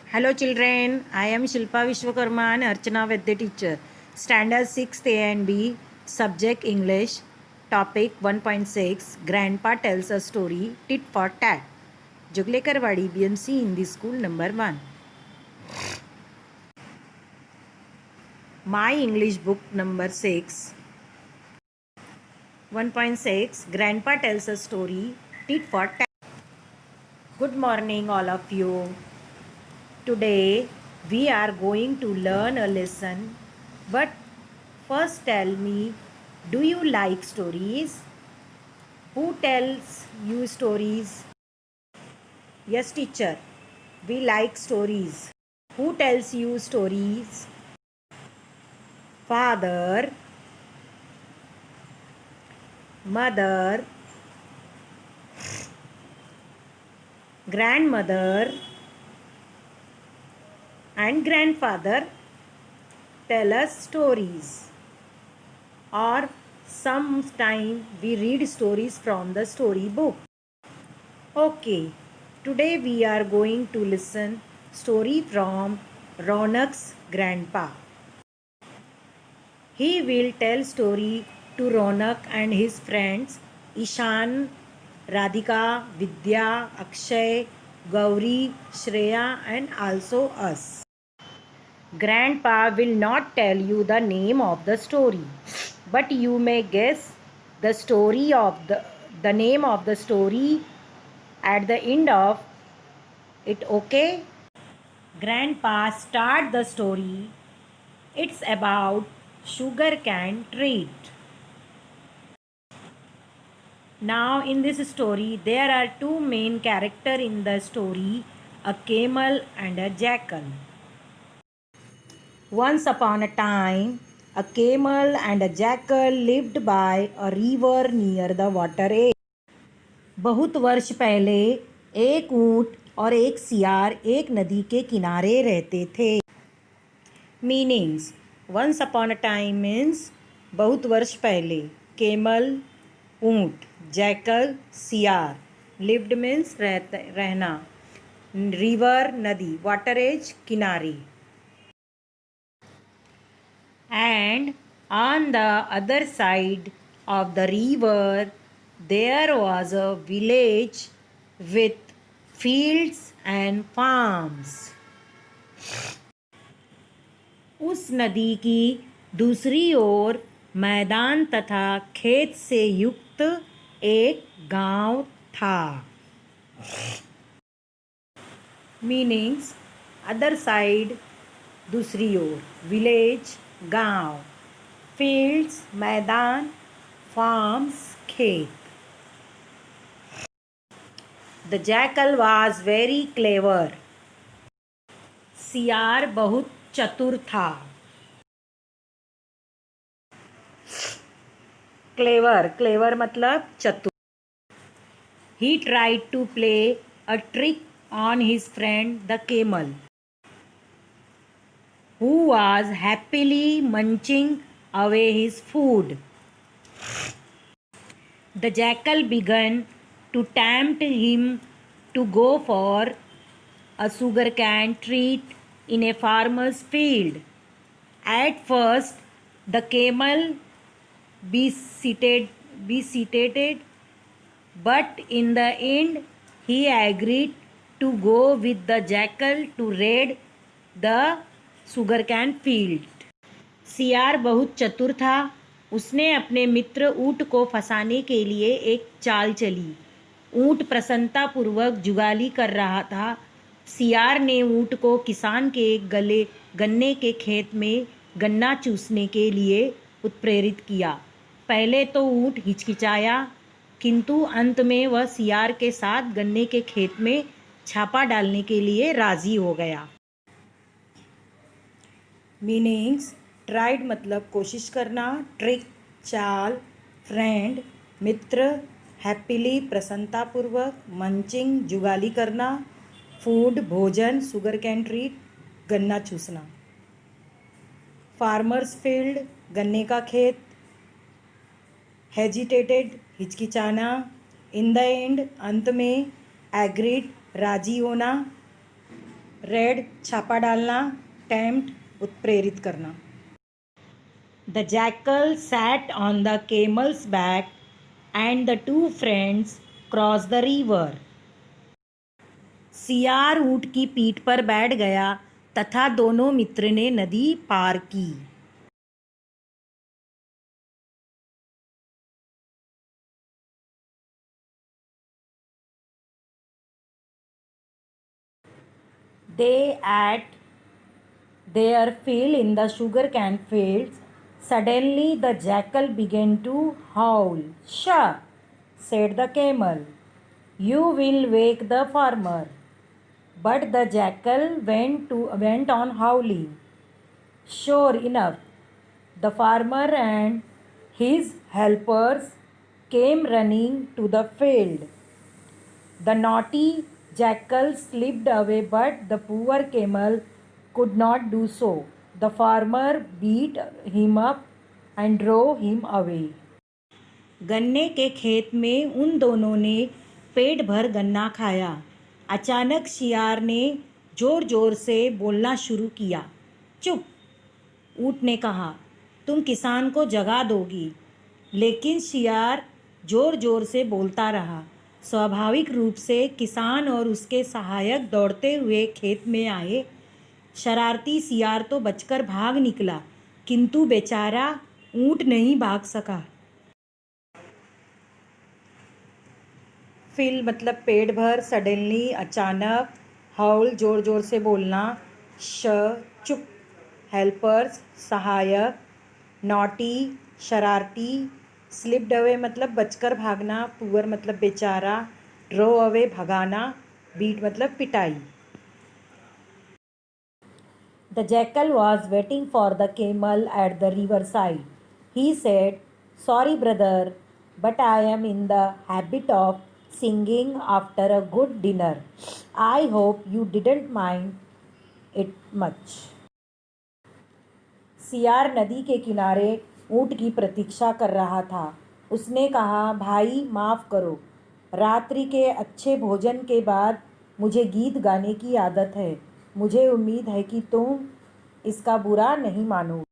Hello children, I am Shilpa Vishwakarma and Archana Vedya teacher. Standard 6th A and B, subject English, topic 1.6, Grandpa tells a story, tit for tat. Juglekarwadi BMC Hindi School number 1. My English book number 6, 1.6, Grandpa tells a story, tit for tat. Good morning all of you. Today we are going to learn a lesson, but first tell me, do you like stories? Who tells you stories? Yes, teacher, we like stories. Who tells you stories? Father, mother, grandmother, and grandfather tell us stories. Or sometime we read stories from the story book. Okay, today we are going to listen story from Ronak's grandpa. He will tell story to Ronak and his friends Ishan, Radhika, Vidya, Akshay, Gauri, Shreya and also us. Grandpa will not tell you the name of the story, but you may guess the story of the name of the story at the end of it, okay? Grandpa start the story. It's about sugar cane treat. Now in this story there are two main characters in the story, a camel and a jackal. Once upon a time, a camel and a jackal lived by a river near the water edge. बहुत वर्ष पहले एक ऊंट और एक सियार एक नदी के किनारे रहते थे. Meanings. Once upon a time means बहुत वर्ष पहले. केमल ऊंट, जैकल सियार. लिव्ड मीन्स रहना. रिवर नदी, वाटर एज किनारे. And on the other side of the river there was a village with fields and farms. उस नदी की दूसरी ओर मैदान तथा खेत से युक्त एक गांव था. मीनिंग्स. अदर साइड दूसरी ओर, विलेज गांव, फील्ड्स मैदान, फार्म्स खेत. The jackal was very clever. सियार बहुत चतुर था. क्लेवर, क्लेवर मतलब चतुर. He tried to play a trick on his friend the camel, who was happily munching away his food. The jackal began to tempt him to go for a sugarcane treat in a farmer's field. At first, the camel hesitated, but in the end, he agreed to go with the jackal to raid the sugarcane field. सियार बहुत चतुर था. उसने अपने मित्र ऊँट को फंसाने के लिए एक चाल चली. ऊँट प्रसन्नतापूर्वक जुगाली कर रहा था. सियार ने ऊँट को किसान के गन्ने के खेत में गन्ना चूसने के लिए उत्प्रेरित किया. पहले तो ऊँट हिचकिचाया, किंतु अंत में वह सियार के साथ गन्ने के खेत में छापा डालने के लिए राजी हो गया. मीनिंग्स. ट्राइड मतलब कोशिश करना, ट्रिक चाल, फ्रेंड मित्र, हैप्पीली प्रसन्नतापूर्वक, मंचिंग जुगाली करना, फूड भोजन, सुगर कैन ट्रीट गन्ना चूसना, फार्मर्स फील्ड गन्ने का खेत, हेजिटेटेड हिचकिचाना, इन द एंड अंत में, एग्रीड राजी होना, रेड छापा डालना, टेम्प्ट उत्प्रेरित करना। The jackal sat on the camel's back and the two friends crossed the river. सियार ऊँट की पीठ पर बैठ गया तथा दोनों मित्र ने नदी पार की। They at their fill in the sugarcane fields. Suddenly the jackal began to howl. "Shh," said the camel. "You will wake the farmer." But the jackal went on howling. Sure enough, the farmer and his helpers came running to the field. The naughty jackal slipped away, but the poor camel could not do so. The farmer beat him up and drove him away. गन्ने के खेत में उन दोनों ने पेट भर गन्ना खाया। अचानक शियार ने जोर जोर से बोलना शुरू किया। चुप, ऊँट ने कहा, तुम किसान को जगा दोगी। लेकिन शियार जोर जोर से बोलता रहा। स्वाभाविक रूप से किसान और उसके सहायक दौड़ते हुए खेत में आए। शरारती सियार तो बचकर भाग निकला, किंतु बेचारा ऊँट नहीं भाग सका। फिल मतलब पेट भर, सडनली अचानक, हाउल जोर जोर से बोलना, श चुप, हेल्पर्स सहायक, नॉटी शरारती, स्लिप्ड अवे मतलब बचकर भागना, पुअर मतलब बेचारा, ड्रो अवे भगाना, बीट मतलब पिटाई। The jackal was waiting for the camel at the river side. He said, "Sorry brother, but I am in the habit of singing after a good dinner. I hope you didn't mind it much." सियार नदी के किनारे ऊँट की प्रतीक्षा कर रहा था। उसने कहा, भाई माफ़ करो, रात्रि के अच्छे भोजन के बाद मुझे गीत गाने की आदत है। मुझे उम्मीद है कि तुम इसका बुरा नहीं मानोगे।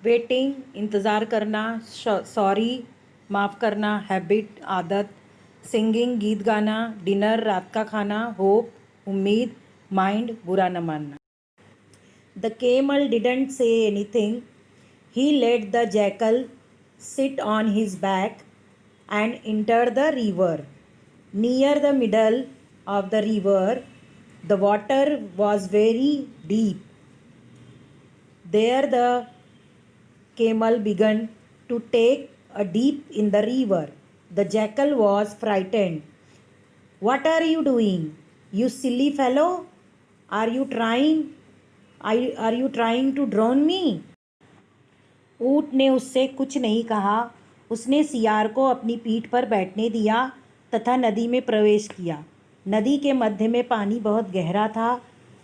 वेटिंग इंतज़ार करना, सॉरी माफ़ करना, हैबिट आदत, सिंगिंग गीत गाना, डिनर रात का खाना, होप उम्मीद, माइंड बुरा न मानना। The camel didn't say anything. He let the jackal sit on his back and entered the river. Near the middle of the river, the water was very deep. There the camel began to take a dip in the river. The jackal was frightened. "What are you doing, you silly fellow? Are you trying to drown me?" ऊँट ने उससे कुछ नहीं कहा। उसने सियार को अपनी पीठ पर बैठने दिया तथा नदी में प्रवेश किया। नदी के मध्य में पानी बहुत गहरा था।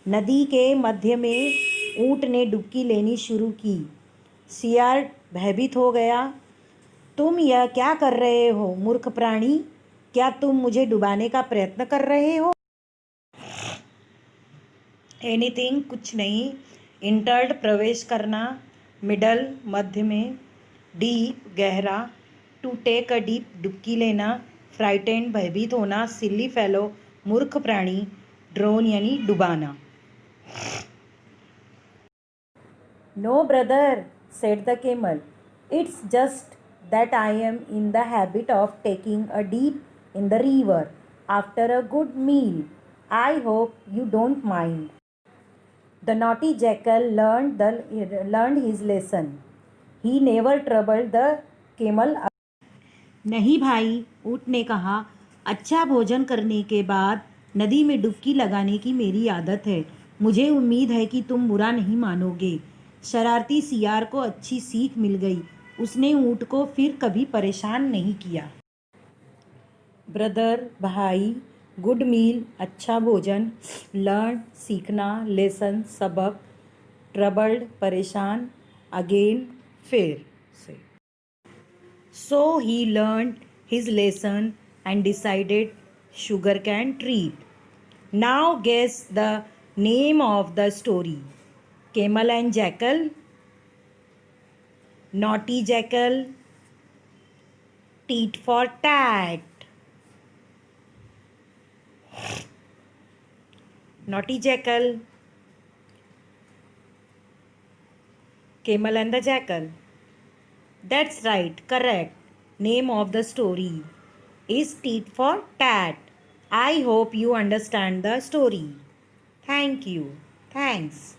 नदी के मध्य में ऊँट ने डुबकी लेनी शुरू की। सियार भयभीत हो गया। तुम यह क्या कर रहे हो मूर्ख प्राणी? क्या तुम मुझे डुबाने का प्रयत्न कर रहे हो? एनीथिंग कुछ नहीं, इंटर्ड प्रवेश करना, मिडल मध्य में, डीप गहरा, टू टेक अ डीप डुबकी लेना, फ्राइटेंड भयभीत होना, सिली फेलो मूर्ख प्राणी, ड्रोन यानी डुबाना। No brother, said the camel, it's just that I am in the habit of taking a dip in the river after a good meal. I hope you don't mind. The naughty jackal learned his lesson. He never troubled the camel. नहीं भाई, ऊँट ने कहा, अच्छा भोजन करने के बाद नदी में डुबकी लगाने की मेरी आदत है। मुझे उम्मीद है कि तुम बुरा नहीं मानोगे। शरारती सियार को अच्छी सीख मिल गई। उसने ऊँट को फिर कभी परेशान नहीं किया। ब्रदर भाई, गुड मील अच्छा भोजन, लर्न सीखना, लेसन सबक, ट्रबल्ड परेशान, अगेन फिर से। So he learn his lesson and decided sugarcane treat. Now guess the name of the story. Camel and Jackal, Naughty Jackal, Tit for Tat. Naughty Jackal, Camel and the Jackal. That's right, correct. Name of the story is Tit for Tat. I hope you understand the story. Thank you. Thanks.